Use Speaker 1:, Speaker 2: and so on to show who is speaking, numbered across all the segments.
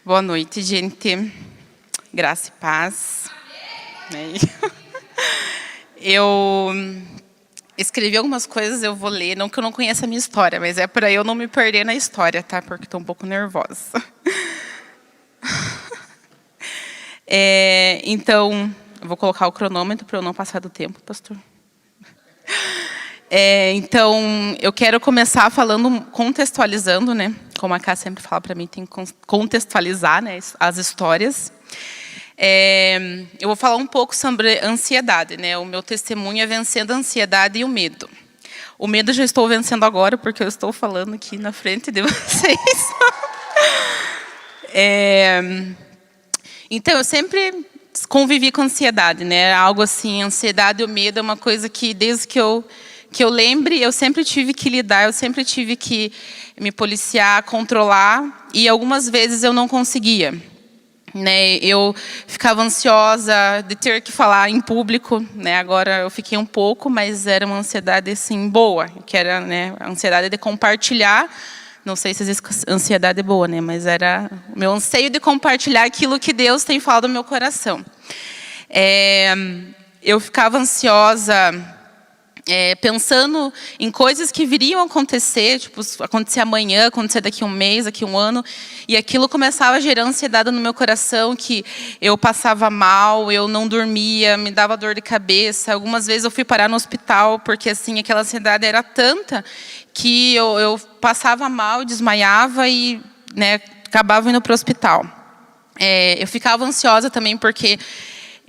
Speaker 1: Boa noite, gente. Graça e paz. Eu escrevi algumas coisas, eu vou ler. Não que eu não conheça a minha história, mas é para eu não me perder na história, tá? Porque estou um pouco nervosa. Então, eu vou colocar o cronômetro para eu não passar do tempo, pastor. Então, eu quero começar falando, contextualizando, né? Como a Cá sempre fala para mim, tem que contextualizar, né, as histórias. Eu vou falar um pouco sobre ansiedade, né? O meu testemunho é vencendo a ansiedade e o medo. O medo eu já estou vencendo agora, porque eu estou falando aqui na frente de vocês. Então, eu sempre convivi com ansiedade, né? Algo assim, ansiedade e o medo é uma coisa que, desde que eu lembre, eu sempre tive que lidar, eu sempre tive que me policiar, controlar, e algumas vezes eu não conseguia. Né, eu ficava ansiosa de ter que falar em público, né? Agora eu fiquei um pouco, mas era uma ansiedade assim boa, que era, né, a ansiedade de compartilhar. Não sei se existe ansiedade boa, né? Mas era o meu anseio de compartilhar aquilo que Deus tem falado no meu coração. Eu ficava ansiosa. Pensando em coisas que viriam a acontecer, tipo, acontecer amanhã, acontecer daqui a um mês, daqui a um ano, e aquilo começava a gerar ansiedade no meu coração, que eu passava mal, eu não dormia, me dava dor de cabeça. Algumas vezes eu fui parar no hospital, porque assim, aquela ansiedade era tanta que eu passava mal, desmaiava e, né, acabava indo para o hospital. Eu ficava ansiosa também porque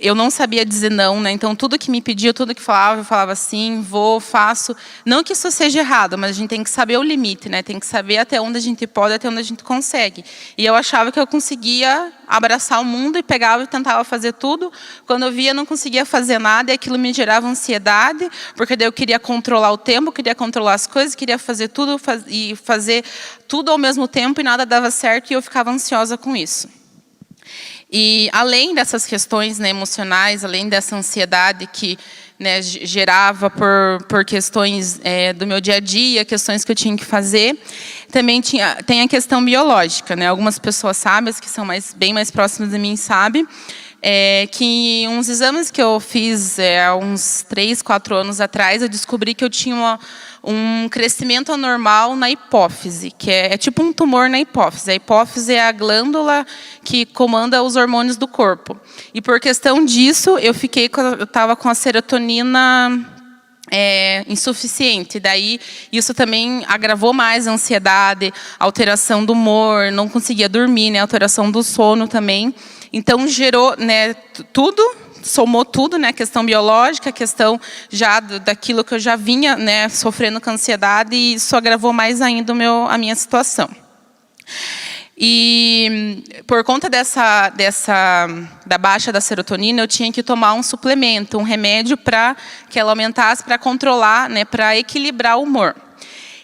Speaker 1: eu não sabia dizer não, né? Então, tudo que me pedia, tudo que falava, eu falava sim, vou, faço. Não que isso seja errado, mas a gente tem que saber o limite, né? Tem que saber até onde a gente pode, até onde a gente consegue. E eu achava que eu conseguia abraçar o mundo e pegava e tentava fazer tudo. Quando eu via, eu não conseguia fazer nada e aquilo me gerava ansiedade, porque daí eu queria controlar o tempo, queria controlar as coisas, queria fazer tudo e fazer tudo ao mesmo tempo e nada dava certo e eu ficava ansiosa com isso. E além dessas questões, né, emocionais, além dessa ansiedade que, né, gerava por questões do meu dia a dia, questões que eu tinha que fazer, também tem a questão biológica, né? Algumas pessoas sabem, as que são bem mais próximas de mim sabem, que uns exames que eu fiz há uns 3, 4 anos atrás, eu descobri que eu tinha um crescimento anormal na hipófise, que é tipo um tumor na hipófise. A hipófise é a glândula que comanda os hormônios do corpo. E por questão disso, eu estava com a serotonina insuficiente. Daí, isso também agravou mais a ansiedade, alteração do humor, não conseguia dormir, né, alteração do sono também. Então, gerou, né, somou tudo, né, a questão biológica, a questão já daquilo que eu já vinha, né, sofrendo com ansiedade, e isso agravou mais ainda a minha situação. E por conta da baixa da serotonina, eu tinha que tomar um suplemento, um remédio para que ela aumentasse, para controlar, né, para equilibrar o humor.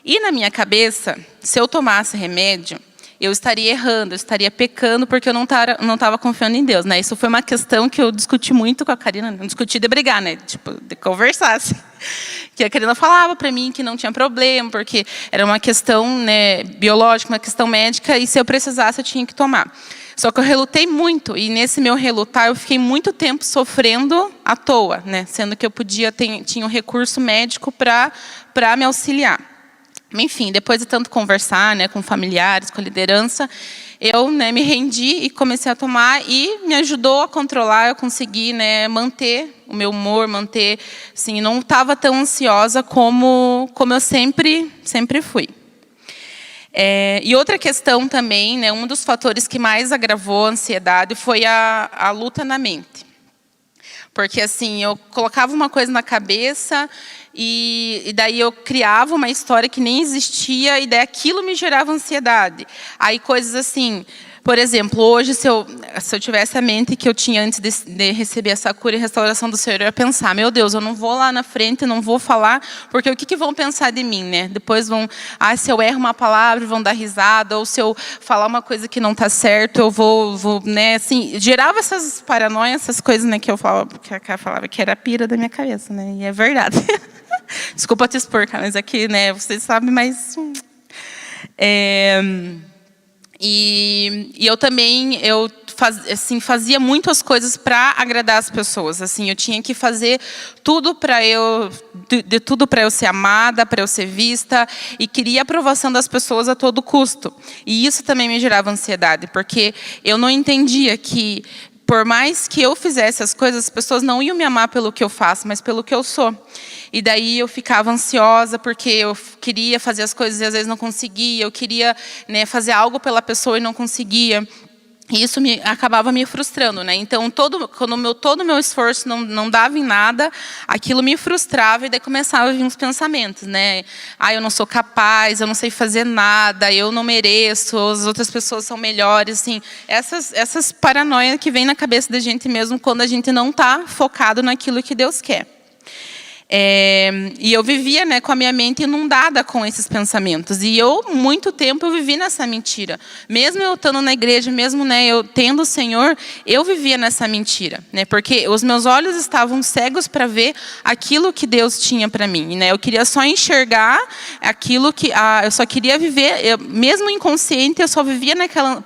Speaker 1: E na minha cabeça, se eu tomasse remédio, eu estaria errando, eu estaria pecando, porque eu não estava confiando em Deus, né? Isso foi uma questão que eu discuti muito com a Karina, não discuti de brigar, né? Tipo, de conversar, assim. Que a Karina falava para mim que não tinha problema, porque era uma questão, né, biológica, uma questão médica, e se eu precisasse, eu tinha que tomar. Só que eu relutei muito, e nesse meu relutar, eu fiquei muito tempo sofrendo à toa, né? Sendo que eu tinha um recurso médico para me auxiliar. Enfim, depois de tanto conversar, né, com familiares, com a liderança, eu, né, me rendi e comecei a tomar, e me ajudou a controlar, eu consegui, né, manter o meu humor, assim, não estava tão ansiosa como eu sempre fui. E outra questão também, né, um dos fatores que mais agravou a ansiedade foi a luta na mente. Porque assim, eu colocava uma coisa na cabeça e daí eu criava uma história que nem existia e daí aquilo me gerava ansiedade. Aí coisas assim, por exemplo, hoje se eu tivesse a mente que eu tinha antes de receber essa cura e restauração do Senhor, eu ia pensar, meu Deus, eu não vou lá na frente, não vou falar, porque o que vão pensar de mim, né? Depois se eu erro uma palavra, vão dar risada, ou se eu falar uma coisa que não está certo, eu vou, né, assim, gerava essas paranoias, essas coisas, né, que eu falava, porque a Cá falava que era a pira da minha cabeça, né? E é verdade. Desculpa te expor, cara, mas aqui, né, vocês sabem, mas E eu também, assim, fazia muitas coisas para agradar as pessoas. Assim, eu tinha que fazer tudo para de tudo para eu ser amada, para eu ser vista, e queria a aprovação das pessoas a todo custo. E isso também me gerava ansiedade, porque eu não entendia que, por mais que eu fizesse as coisas, as pessoas não iam me amar pelo que eu faço, mas pelo que eu sou. E daí eu ficava ansiosa, porque eu queria fazer as coisas e às vezes não conseguia. Eu queria, né, fazer algo pela pessoa e não conseguia. E isso acabava me frustrando, né? Então, quando todo o meu esforço não dava em nada, aquilo me frustrava e daí começava a vir uns pensamentos, né? Ah, eu não sou capaz, eu não sei fazer nada, eu não mereço, as outras pessoas são melhores, assim. Essas paranoias que vêm na cabeça da gente mesmo quando a gente não está focado naquilo que Deus quer. E eu vivia, né, com a minha mente inundada com esses pensamentos. E muito tempo, eu vivi nessa mentira. Mesmo eu estando na igreja, mesmo, né, eu tendo o Senhor, eu vivia nessa mentira. Né, porque os meus olhos estavam cegos para ver aquilo que Deus tinha para mim. Né, eu queria só enxergar aquilo que... eu só queria viver, mesmo inconsciente, eu só vivia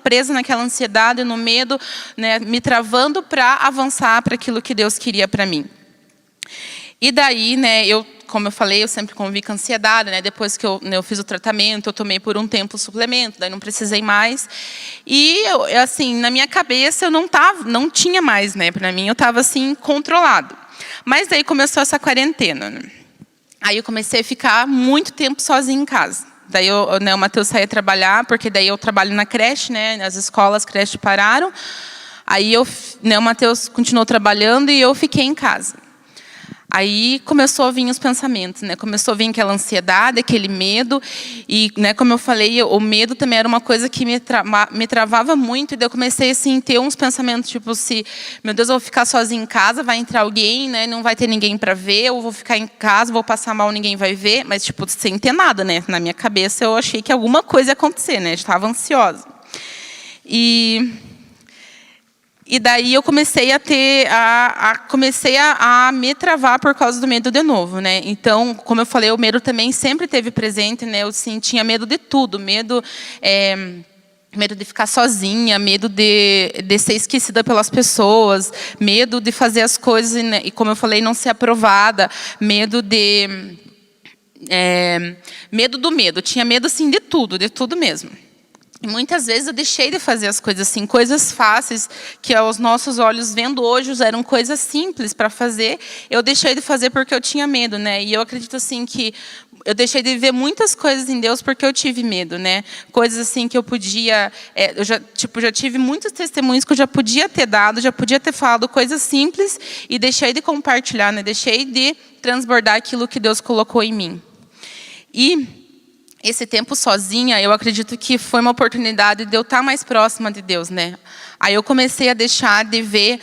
Speaker 1: presa naquela ansiedade, no medo, né, me travando para avançar para aquilo que Deus queria para mim. E daí, né, como eu falei, eu sempre convivi com ansiedade, né? Depois que eu fiz o tratamento, eu tomei por um tempo o suplemento, daí não precisei mais. E assim, na minha cabeça eu não tinha mais, né? Para mim eu estava assim controlado. Mas daí começou essa quarentena. Né? Aí eu comecei a ficar muito tempo sozinha em casa. Daí o Matheus saía trabalhar, porque daí eu trabalho na creche, né? As escolas, creche pararam. Aí o Matheus continuou trabalhando e eu fiquei em casa. Aí começou a vir os pensamentos, né? Começou a vir aquela ansiedade, aquele medo. E, né, como eu falei, o medo também era uma coisa que me travava muito. E daí eu comecei assim, a ter uns pensamentos, tipo, meu Deus, eu vou ficar sozinha em casa, vai entrar alguém, né? Não vai ter ninguém para ver. Eu vou ficar em casa, vou passar mal, ninguém vai ver. Mas, tipo, sem ter nada, né? Na minha cabeça, eu achei que alguma coisa ia acontecer, né? Eu estava ansiosa. E daí eu comecei a me travar por causa do medo de novo, né? Então, como eu falei, o medo também sempre esteve presente, né? Eu sim, tinha medo de tudo, medo de ficar sozinha, medo de ser esquecida pelas pessoas, medo de fazer as coisas e, como eu falei, não ser aprovada, medo do medo. Tinha medo assim de tudo mesmo. E muitas vezes eu deixei de fazer as coisas assim, coisas fáceis, que aos nossos olhos, vendo hoje, eram coisas simples para fazer. Eu deixei de fazer porque eu tinha medo, né? E eu acredito assim que eu deixei de ver muitas coisas em Deus porque eu tive medo, né? Coisas assim que eu podia... eu já tive muitos testemunhos que eu já podia ter dado, já podia ter falado coisas simples e deixei de compartilhar, né? Deixei de transbordar aquilo que Deus colocou em mim. E esse tempo sozinha, eu acredito que foi uma oportunidade de eu estar mais próxima de Deus, né? Aí eu comecei a deixar de viver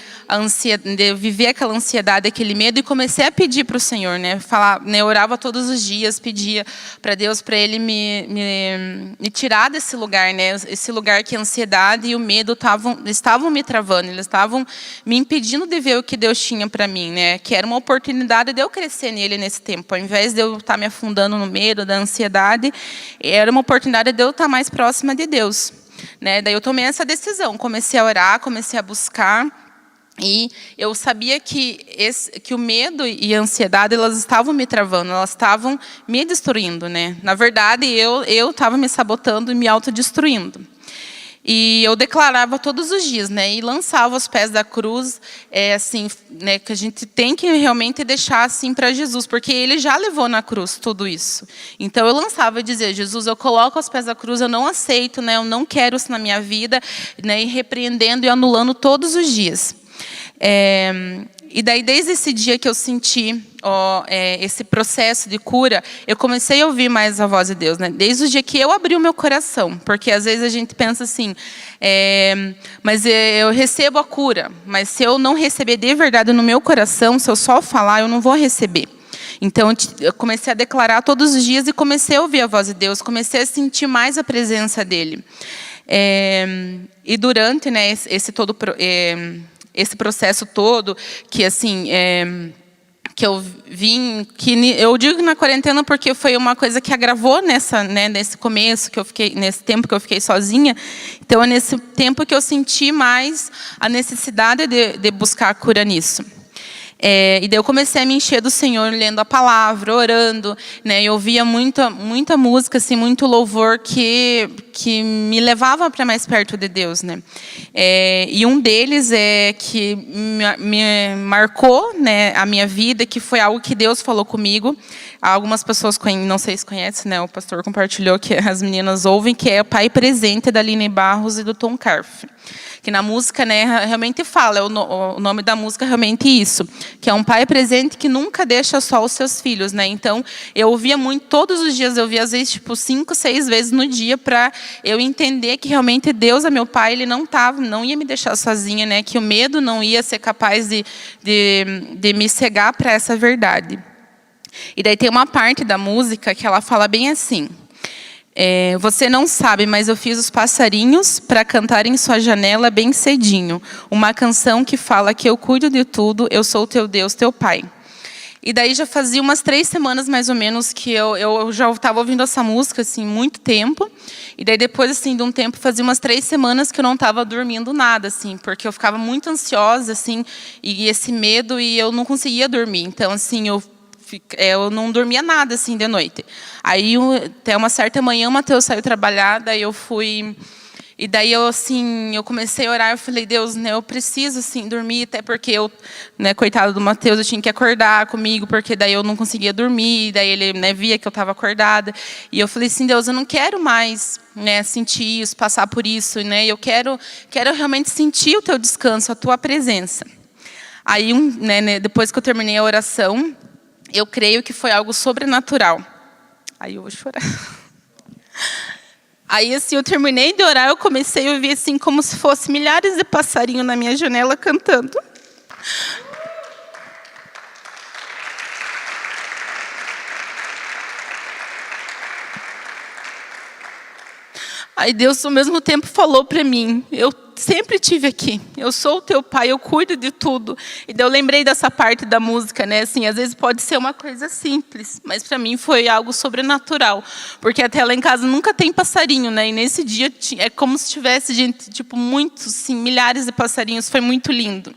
Speaker 1: aquela ansiedade, aquele medo, e comecei a pedir para o Senhor, né? Falar, né? Eu orava todos os dias, pedia para Deus, para Ele me tirar desse lugar, né? Esse lugar que a ansiedade e o medo estavam me travando, eles estavam me impedindo de ver o que Deus tinha para mim, né? Que era uma oportunidade de eu crescer nele nesse tempo, ao invés de eu estar me afundando no medo, da ansiedade, era uma oportunidade de eu estar mais próxima de Deus. Né? Daí eu tomei essa decisão, comecei a orar, comecei a buscar, e eu sabia que o medo e a ansiedade, elas estavam me travando, elas estavam me destruindo, né? Na verdade, eu estava me sabotando e me autodestruindo. E eu declarava todos os dias, né? E lançava aos pés da cruz, assim, né? Que a gente tem que realmente deixar assim para Jesus, porque Ele já levou na cruz tudo isso. Então eu lançava e dizia: Jesus, eu coloco aos pés da cruz, eu não aceito, né? Eu não quero isso na minha vida, né? E repreendendo e anulando todos os dias. E daí, desde esse dia que eu senti esse processo de cura, eu comecei a ouvir mais a voz de Deus, né? Desde o dia que eu abri o meu coração, porque às vezes a gente pensa assim, mas eu recebo a cura, mas se eu não receber de verdade no meu coração, se eu só falar, eu não vou receber. Então, eu comecei a declarar todos os dias e comecei a ouvir a voz de Deus, comecei a sentir mais a presença dEle. E durante, né, esse processo todo, que assim, que eu vim, eu digo na quarentena porque foi uma coisa que agravou nesse começo que eu fiquei, nesse tempo que eu fiquei sozinha. Então é nesse tempo que eu senti mais a necessidade de buscar a cura nisso. E daí eu comecei a me encher do Senhor, lendo a palavra, orando, né? Eu ouvia muita música, assim, muito louvor que me levava para mais perto de Deus, né? E um deles que me marcou, né, a minha vida, que foi algo que Deus falou comigo. Algumas pessoas, não sei se conhecem, né? O pastor compartilhou que as meninas ouvem, que é o Pai Presente da Aline Barros e do Tom Carf. Que na música, né, realmente fala, o nome da música é realmente isso, que é um pai presente que nunca deixa só os seus filhos, né? Então, eu ouvia muito, todos os dias, eu ouvia às vezes, 5, 6 vezes no dia, para eu entender que realmente Deus é meu pai, Ele não ia me deixar sozinha, né? Que o medo não ia ser capaz de me cegar para essa verdade. E daí tem uma parte da música que ela fala bem assim: você não sabe, mas eu fiz os passarinhos para cantar em sua janela bem cedinho. Uma canção que fala que eu cuido de tudo, eu sou teu Deus, teu Pai. E daí já fazia umas 3 semanas, mais ou menos, que eu já estava ouvindo essa música, assim, muito tempo. E daí depois, assim, de um tempo, fazia umas 3 semanas que eu não estava dormindo nada, assim, porque eu ficava muito ansiosa, assim, e esse medo, e eu não conseguia dormir. Então, assim, eu não dormia nada, assim, de noite. Aí, até uma certa manhã, o Mateus saiu trabalhar, daí eu fui... E daí eu comecei a orar, eu falei: Deus, né, eu preciso, assim, dormir, até porque eu, né, coitado do Mateus, eu tinha que acordar comigo, porque daí eu não conseguia dormir, daí ele, né, via que eu estava acordada. E eu falei assim: Deus, eu não quero mais, né, sentir isso, passar por isso, né, eu quero realmente sentir o teu descanso, a tua presença. Aí, depois que eu terminei a oração, eu creio que foi algo sobrenatural. Aí eu vou chorar. Aí, assim, eu terminei de orar, eu comecei a ouvir, assim, como se fosse milhares de passarinhos na minha janela cantando. Aí Deus, ao mesmo tempo, falou para mim: eu sempre tive aqui, eu sou o teu pai, eu cuido de tudo. E daí eu lembrei dessa parte da música, né? Assim, às vezes pode ser uma coisa simples, mas para mim foi algo sobrenatural, porque até lá em casa nunca tem passarinho, né? E nesse dia é como se tivesse gente, tipo, muitos, assim, milhares de passarinhos, foi muito lindo.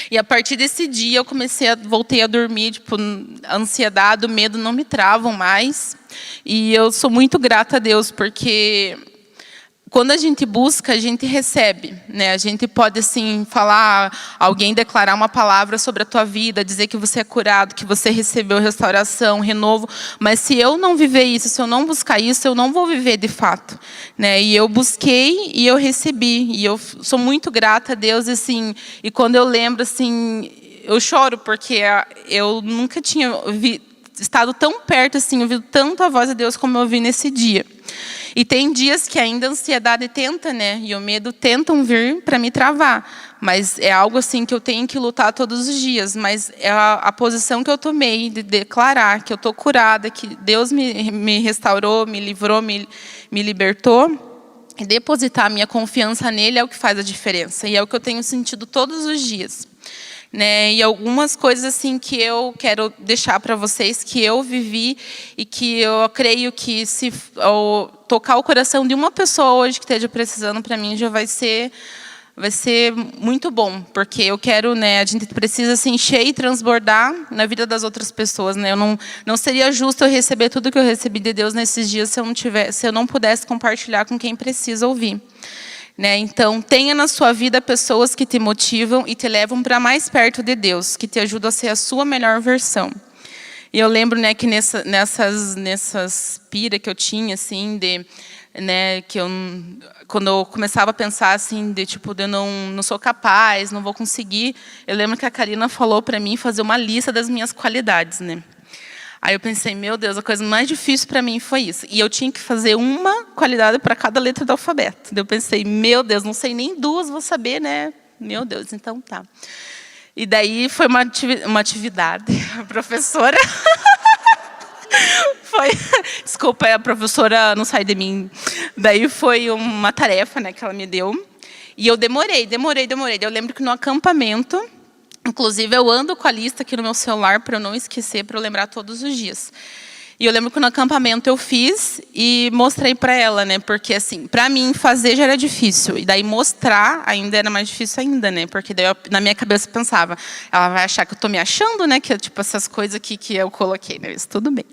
Speaker 1: E a partir desse dia eu voltei a dormir, tipo, a ansiedade, o medo não me travam mais. E eu sou muito grata a Deus, porque quando a gente busca, a gente recebe, né? A gente pode, assim, falar, alguém declarar uma palavra sobre a tua vida, dizer que você é curado, que você recebeu restauração, renovo. Mas se eu não viver isso, se eu não buscar isso, eu não vou viver de fato, né? E eu busquei e eu recebi. E eu sou muito grata a Deus, assim. E quando eu lembro, assim, eu choro, porque eu nunca tinha estado tão perto, assim, ouvido tanto a voz de Deus como eu ouvi nesse dia. E tem dias que ainda a ansiedade tenta, né? E o medo tentam vir para me travar. Mas é algo, assim, que eu tenho que lutar todos os dias. Mas é a posição que eu tomei de declarar que eu estou curada, que Deus me restaurou, me livrou, me libertou. E depositar a minha confiança nele é o que faz a diferença. E é o que eu tenho sentido todos os dias. Né, e algumas coisas, assim, que eu quero deixar para vocês, que eu vivi e que eu creio que se tocar o coração de uma pessoa hoje que esteja precisando, para mim já vai ser muito bom, porque eu quero, né, a gente precisa se encher e transbordar na vida das outras pessoas, né? Não seria justo eu receber tudo que eu recebi de Deus nesses dias se eu não pudesse compartilhar com quem precisa ouvir. Né? Então, tenha na sua vida pessoas que te motivam e te levam para mais perto de Deus, que te ajudam a ser a sua melhor versão. E eu lembro, né, que nessas pira que eu tinha, assim, né, quando eu começava a pensar, assim, tipo, eu não sou capaz, não vou conseguir, eu lembro que a Karina falou para mim fazer uma lista das minhas qualidades, né? Aí eu pensei: meu Deus, a coisa mais difícil para mim foi isso. E eu tinha que fazer uma qualidade para cada letra do alfabeto. Eu pensei: meu Deus, não sei nem 2, vou saber, né? Meu Deus, então tá. E daí foi uma atividade. A professora... Desculpa, a professora não sai de mim. Daí foi uma tarefa, né, que ela me deu. E eu demorei. Eu lembro que no acampamento... Inclusive, eu ando com a lista aqui no meu celular para eu não esquecer, para eu lembrar todos os dias. E eu lembro que no acampamento eu fiz e mostrei para ela, né? Porque, assim, para mim, fazer já era difícil. E daí mostrar ainda era mais difícil ainda, né? Porque daí na minha cabeça eu pensava, ela vai achar que eu estou me achando, né? Que é tipo essas coisas aqui que eu coloquei, né? Isso tudo bem.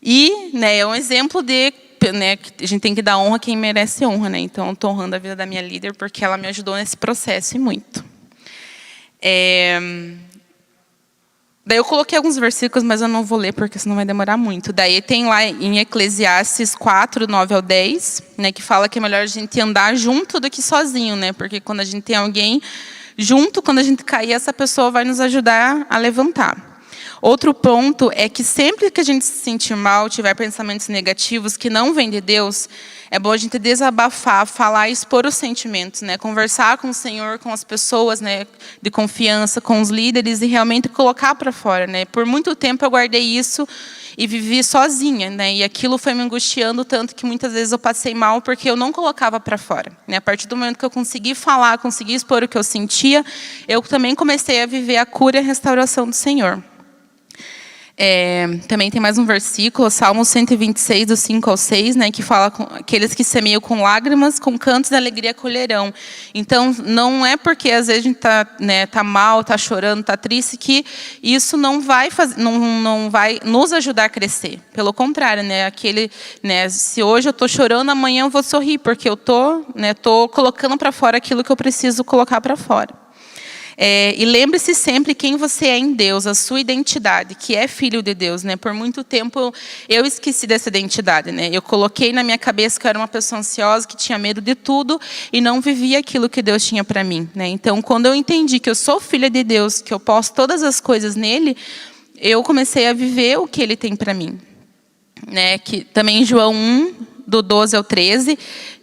Speaker 1: E, né, é um exemplo de, né, que a gente tem que dar honra a quem merece honra, né? Então, eu estou honrando a vida da minha líder porque ela me ajudou nesse processo e muito. Daí eu coloquei alguns versículos, mas eu não vou ler, porque senão vai demorar muito. Daí tem lá em Eclesiastes 4, 9 ao 10, né, que fala que é melhor a gente andar junto do que sozinho, né? Porque quando a gente tem alguém junto, quando a gente cair, essa pessoa vai nos ajudar a levantar. Outro ponto é que sempre que a gente se sentir mal, tiver pensamentos negativos que não vêm de Deus, é bom a gente desabafar, falar e expor os sentimentos, né? Conversar com o Senhor, com as pessoas, né, de confiança, com os líderes e realmente colocar para fora, né? Por muito tempo eu guardei isso e vivi sozinha, né? E aquilo foi me angustiando tanto que muitas vezes eu passei mal porque eu não colocava para fora, né? A partir do momento que eu consegui falar, consegui expor o que eu sentia, eu também comecei a viver a cura e a restauração do Senhor. Também tem mais um versículo, Salmo 126, do 5 ao 6, né, que fala com aqueles que semeiam com lágrimas, com cantos de alegria colherão. Então, não é porque às vezes a gente tá mal, está chorando, está triste, que isso não vai nos ajudar a crescer. Pelo contrário, né, se hoje eu estou chorando, amanhã eu vou sorrir, porque eu tô colocando para fora aquilo que eu preciso colocar para fora. E lembre-se sempre quem você é em Deus, a sua identidade, que é filho de Deus, né? Por muito tempo eu esqueci dessa identidade, né? Eu coloquei na minha cabeça que eu era uma pessoa ansiosa, que tinha medo de tudo e não vivia aquilo que Deus tinha para mim, né? Então, quando eu entendi que eu sou filha de Deus, que eu posso todas as coisas nele, eu comecei a viver o que Ele tem para mim, né? Que também em João 1, do 12 ao 13,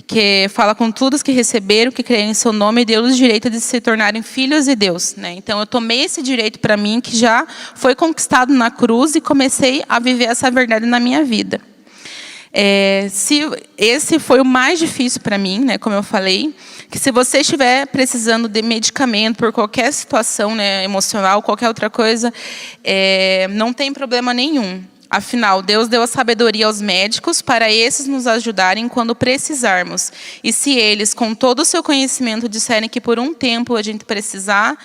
Speaker 1: que fala com todos que receberam, que creem em seu nome, e deu-lhes o direito de se tornarem filhos de Deus, né? Então, eu tomei esse direito para mim, que já foi conquistado na cruz, e comecei a viver essa verdade na minha vida. Esse foi o mais difícil para mim, né? Como eu falei, que se você estiver precisando de medicamento por qualquer situação, né, emocional, qualquer outra coisa, não tem problema nenhum. Afinal, Deus deu a sabedoria aos médicos para esses nos ajudarem quando precisarmos. E se eles, com todo o seu conhecimento, disserem que por um tempo a gente precisar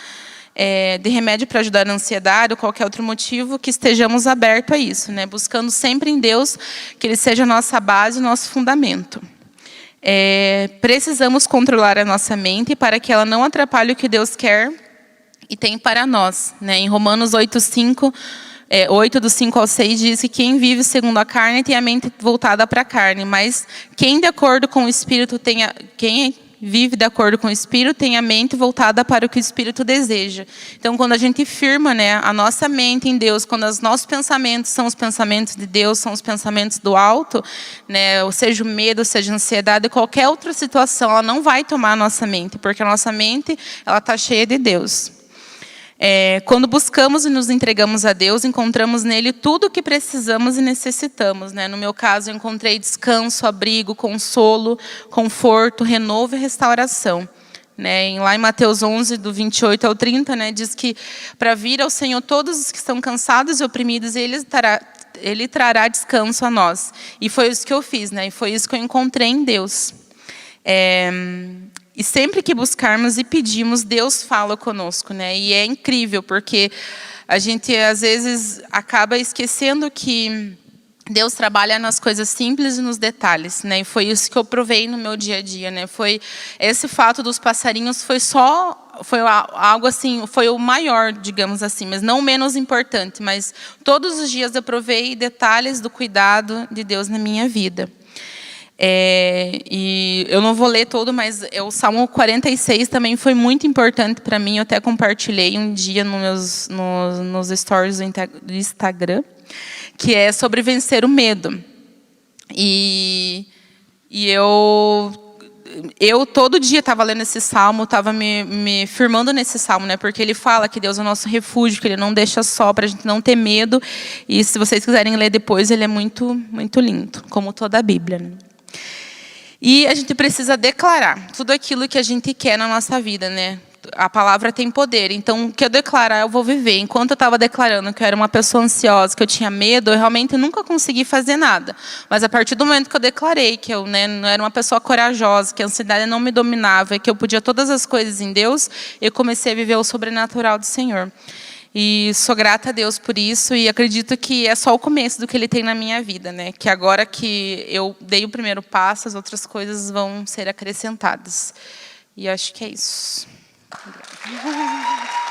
Speaker 1: de remédio para ajudar na ansiedade ou qualquer outro motivo, que estejamos abertos a isso, né? Buscando sempre em Deus que Ele seja a nossa base, o nosso fundamento. Precisamos controlar a nossa mente para que ela não atrapalhe o que Deus quer e tem para nós, né? Em Romanos 8:5, 8, do 5 ao 6, diz que quem vive segundo a carne tem a mente voltada para a carne, mas quem de acordo com o Espírito quem vive de acordo com o Espírito tem a mente voltada para o que o Espírito deseja. Então, quando a gente firma, né, a nossa mente em Deus, quando os nossos pensamentos são os pensamentos de Deus, são os pensamentos do alto, né, ou seja o medo, seja a ansiedade, qualquer outra situação, ela não vai tomar a nossa mente, porque a nossa mente ela está cheia de Deus. Quando buscamos e nos entregamos a Deus, encontramos nele tudo o que precisamos e necessitamos, né? No meu caso, eu encontrei descanso, abrigo, consolo, conforto, renovo e restauração, né? Lá em Mateus 11, do 28 ao 30, né, diz que para vir ao Senhor todos os que estão cansados e oprimidos, Ele trará descanso a nós. E foi isso que eu fiz, né? E foi isso que eu encontrei em Deus. E sempre que buscarmos e pedimos, Deus fala conosco, né? E é incrível, porque a gente, às vezes, acaba esquecendo que Deus trabalha nas coisas simples e nos detalhes, né? E foi isso que eu provei no meu dia a dia, né? Foi esse fato dos passarinhos foi algo assim, foi o maior, digamos assim, mas não menos importante. Mas todos os dias eu provei detalhes do cuidado de Deus na minha vida. E eu não vou ler todo, mas o Salmo 46 também foi muito importante para mim. Eu até compartilhei um dia nos stories do Instagram, que é sobre vencer o medo. E eu todo dia estava lendo esse salmo, estava me firmando nesse salmo, né? Porque ele fala que Deus é o nosso refúgio, que Ele não deixa só, para a gente não ter medo. E se vocês quiserem ler depois, ele é muito, muito lindo, como toda a Bíblia, né? E a gente precisa declarar tudo aquilo que a gente quer na nossa vida, né? a palavra tem poder. Então, o que eu declarar, eu vou viver. Enquanto eu estava declarando que eu era uma pessoa ansiosa, que eu tinha medo, eu realmente nunca consegui fazer nada. Mas a partir do momento que eu declarei que eu, né, não era uma pessoa corajosa, que a ansiedade não me dominava, que eu podia todas as coisas em Deus, eu comecei a viver o sobrenatural do Senhor. E sou grata a Deus por isso e acredito que é só o começo do que Ele tem na minha vida, né? Que agora que eu dei o primeiro passo, as outras coisas vão ser acrescentadas. E acho que é isso. Obrigada.